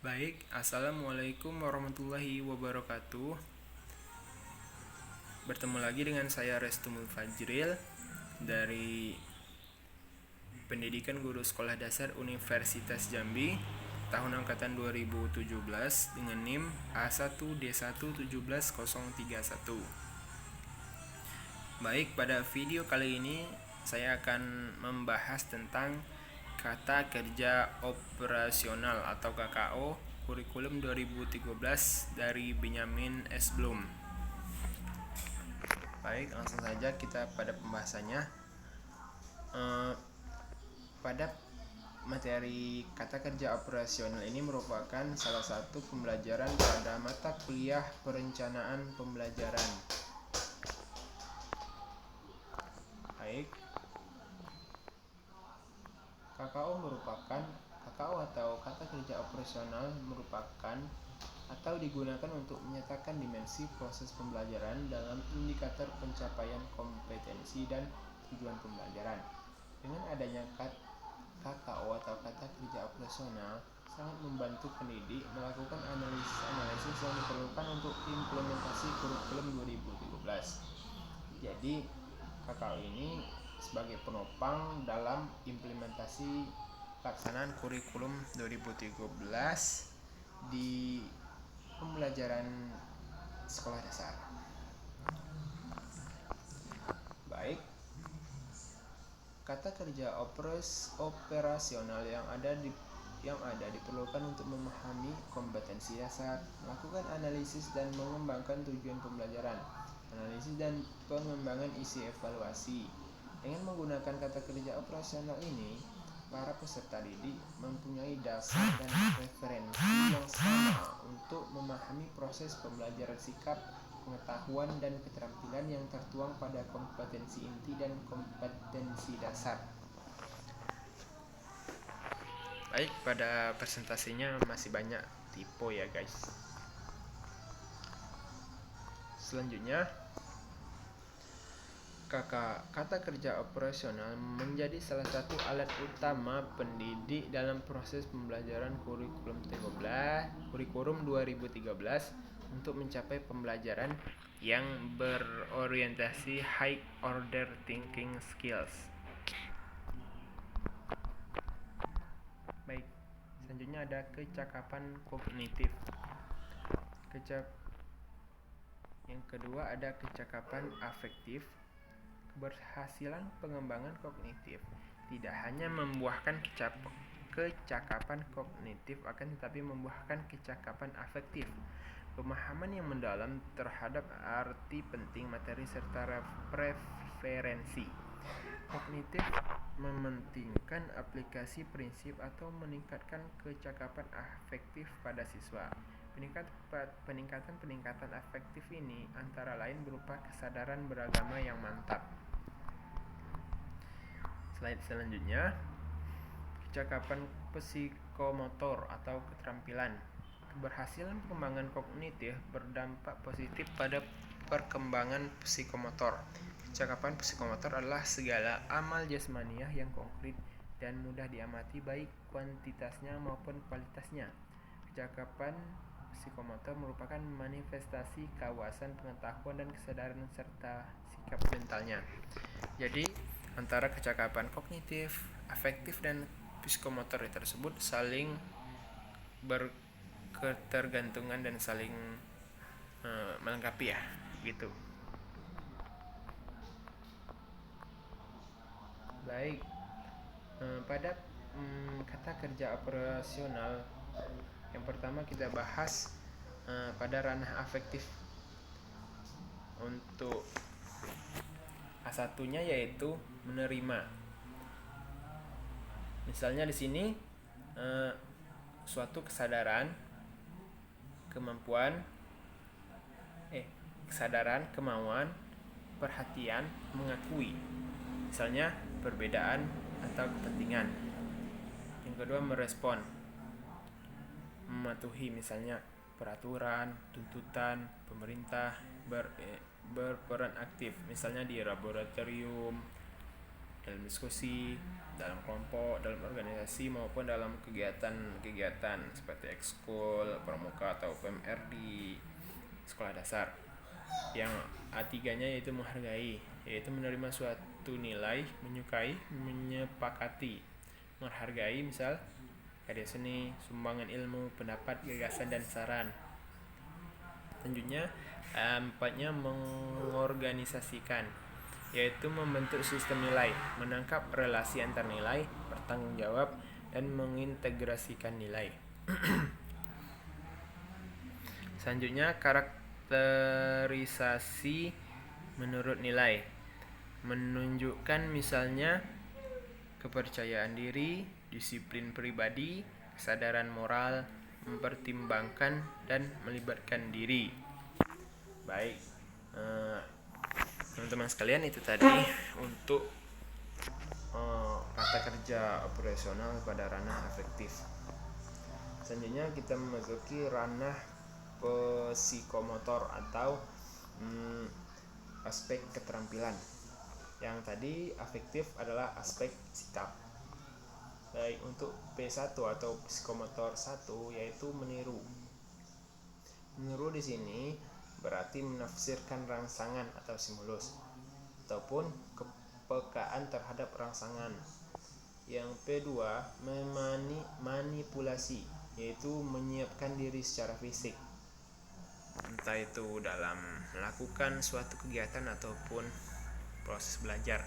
Baik, Assalamualaikum warahmatullahi wabarakatuh. Bertemu lagi dengan saya Restumul Fajril dari Pendidikan Guru Sekolah Dasar Universitas Jambi tahun angkatan 2017 dengan NIM A1D1 17031. Baik, pada video kali ini saya akan membahas tentang kata kerja operasional atau KKO kurikulum 2013 dari Benyamin S. Bloom. Baik, langsung saja kita pada pembahasannya. Pada materi kata kerja operasional ini merupakan salah satu pembelajaran pada mata kuliah perencanaan pembelajaran. Baik, KKO atau kata kerja operasional merupakan atau digunakan untuk menyatakan dimensi proses pembelajaran dalam indikator pencapaian kompetensi dan tujuan pembelajaran. Dengan adanya KKO atau kata kerja operasional sangat membantu pendidik melakukan analisis yang diperlukan untuk implementasi kurikulum 2013. Jadi KKO ini sebagai penopang dalam implementasi pelaksanaan kurikulum 2013 di pembelajaran sekolah dasar. Baik, kata kerja operasional yang ada diperlukan untuk memahami kompetensi dasar, melakukan analisis dan mengembangkan tujuan pembelajaran, analisis dan pengembangan isi evaluasi. Dengan menggunakan kata kerja operasional ini, para peserta didik mempunyai dasar dan referensi yang sama untuk memahami proses pembelajaran sikap, pengetahuan dan keterampilan yang tertuang pada kompetensi inti dan kompetensi dasar. Baik, pada presentasinya masih banyak tipe ya guys. Selanjutnya, kata kerja operasional menjadi salah satu alat utama pendidik dalam proses pembelajaran kurikulum 2013 untuk mencapai pembelajaran yang berorientasi high order thinking skills. Baik, selanjutnya ada kecakapan kognitif. Yang kedua ada kecakapan afektif. Keberhasilan pengembangan kognitif tidak hanya membuahkan kecakapan kognitif, akan tetapi membuahkan kecakapan afektif, pemahaman yang mendalam terhadap arti penting materi serta preferensi. Kognitif mementingkan aplikasi prinsip atau meningkatkan kecakapan afektif pada siswa. Peningkatan afektif ini antara lain berupa kesadaran beragama yang mantap. Slide selanjutnya, kecakapan psikomotor atau keterampilan. Keberhasilan pengembangan kognitif berdampak positif pada perkembangan psikomotor. Kecakapan psikomotor adalah segala amal jasmaniah yang konkret dan mudah diamati baik kuantitasnya maupun kualitasnya. Kecakapan psikomotor merupakan manifestasi kawasan pengetahuan dan kesadaran serta sikap mentalnya. Jadi antara kecakapan kognitif, afektif dan psikomotor tersebut saling berketergantungan dan saling melengkapi ya, gitu. Baik, pada kata kerja operasional yang pertama kita bahas pada ranah afektif. Untuk A1-nya yaitu menerima. Misalnya di sini suatu kesadaran, kemauan, perhatian, mengakui. Misalnya perbedaan atau kepentingan. Yang kedua merespon, mematuhi misalnya peraturan, tuntutan pemerintah, berperan aktif misalnya di laboratorium, dalam diskusi, dalam kelompok, dalam organisasi maupun dalam kegiatan-kegiatan seperti ekskul, pramuka atau PMR di sekolah dasar. Yang A3-nya yaitu menghargai, yaitu menerima suatu nilai, menyukai, menyepakati. Menghargai misal karya seni, sumbangan ilmu, pendapat, gagasan, dan saran. Selanjutnya, empatnya mengorganisasikan, yaitu membentuk sistem nilai, menangkap relasi antar nilai, bertanggung jawab, dan mengintegrasikan nilai. Selanjutnya, karakterisasi menurut nilai, menunjukkan misalnya kepercayaan diri, disiplin pribadi, kesadaran moral, mempertimbangkan dan melibatkan diri. Baik, teman-teman sekalian, itu tadi untuk kata kerja operasional pada ranah afektif. Selanjutnya kita memasuki ranah psikomotor atau aspek keterampilan. Yang tadi afektif adalah aspek sikap. Baik, untuk P1 atau psikomotor 1 yaitu meniru. Meniru di sini berarti menafsirkan rangsangan atau stimulus ataupun kepekaan terhadap rangsangan. Yang P2 manipulasi, yaitu menyiapkan diri secara fisik, entah itu dalam melakukan suatu kegiatan ataupun proses belajar.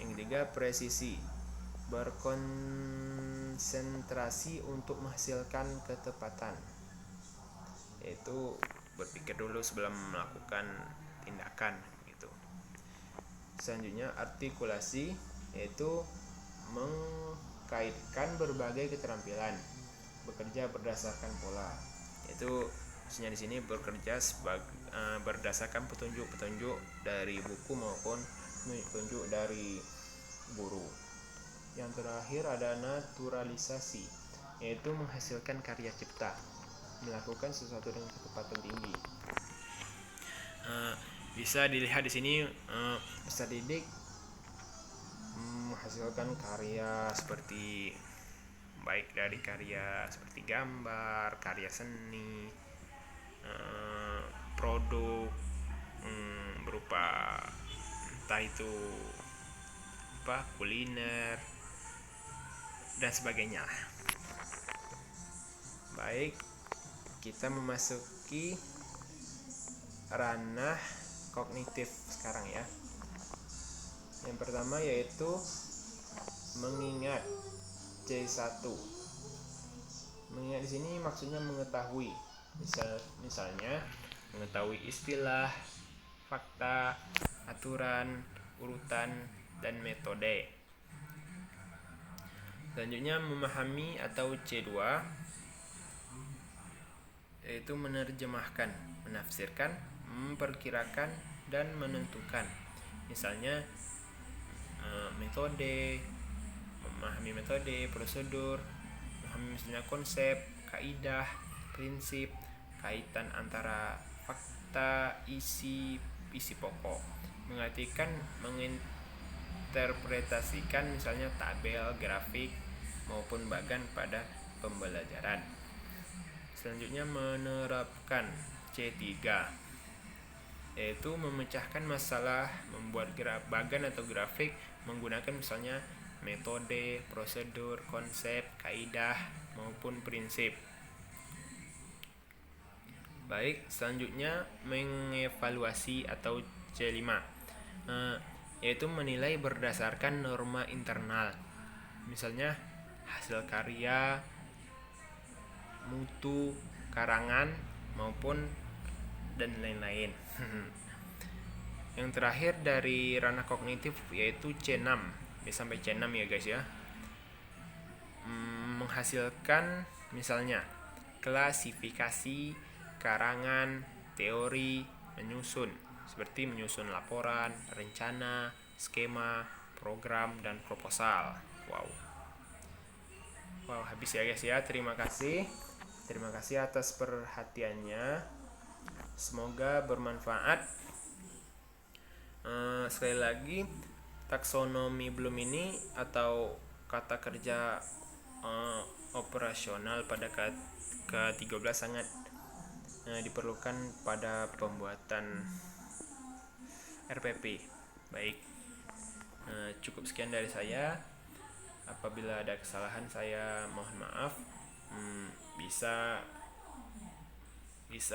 Yang ketiga, presisi, berkonsentrasi untuk menghasilkan ketepatan, yaitu berpikir dulu sebelum melakukan tindakan gitu. Selanjutnya, artikulasi, yaitu mengkaitkan berbagai keterampilan, bekerja berdasarkan pola, yaitu maksudnya di sini bekerja berdasarkan petunjuk-petunjuk dari buku maupun petunjuk dari guru. Yang terakhir ada naturalisasi, yaitu menghasilkan karya cipta, melakukan sesuatu dengan kecepatan tinggi. Bisa dilihat di sini peserta didik menghasilkan karya seperti baik dari karya seperti gambar, karya seni, produk berupa entah itu kuliner dan sebagainya. Baik, kita memasuki ranah kognitif sekarang ya. Yang pertama yaitu mengingat, C1. Mengingat di sini maksudnya mengetahui. Misalnya mengetahui istilah, fakta, aturan, urutan, dan metode. Selanjutnya memahami atau C2, yaitu menerjemahkan, menafsirkan, memperkirakan, dan menentukan. Misalnya metode, memahami metode, prosedur, memahami misalnya konsep, kaidah, prinsip, kaitan antara fakta, isi pokok, mengartikan, menginterpretasikan misalnya tabel, grafik maupun bagan pada pembelajaran. Selanjutnya menerapkan, C3, yaitu memecahkan masalah, membuat bagan atau grafik menggunakan misalnya metode, prosedur, konsep, kaidah maupun prinsip. Baik, selanjutnya mengevaluasi atau C5, yaitu menilai berdasarkan norma internal, misalnya hasil karya, mutu karangan maupun dan lain-lain. Yang terakhir dari ranah kognitif yaitu C6 sampai C6 ya guys ya. Menghasilkan misalnya klasifikasi, karangan, teori, menyusun, seperti menyusun laporan, rencana, skema, program, dan proposal. Wow, habis ya guys ya. Terima kasih atas perhatiannya. Semoga bermanfaat. Sekali lagi, taksonomi Bloom ini atau kata kerja operasional pada ke-13 sangat diperlukan pada pembuatan RPP. Baik, cukup sekian dari saya. Apabila ada kesalahan saya mohon maaf. Bisa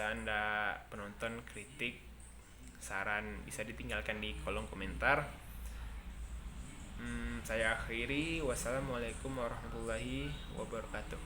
Anda penonton kritik, saran bisa ditinggalkan di kolom komentar. Saya akhiri. Wassalamualaikum warahmatullahi wabarakatuh.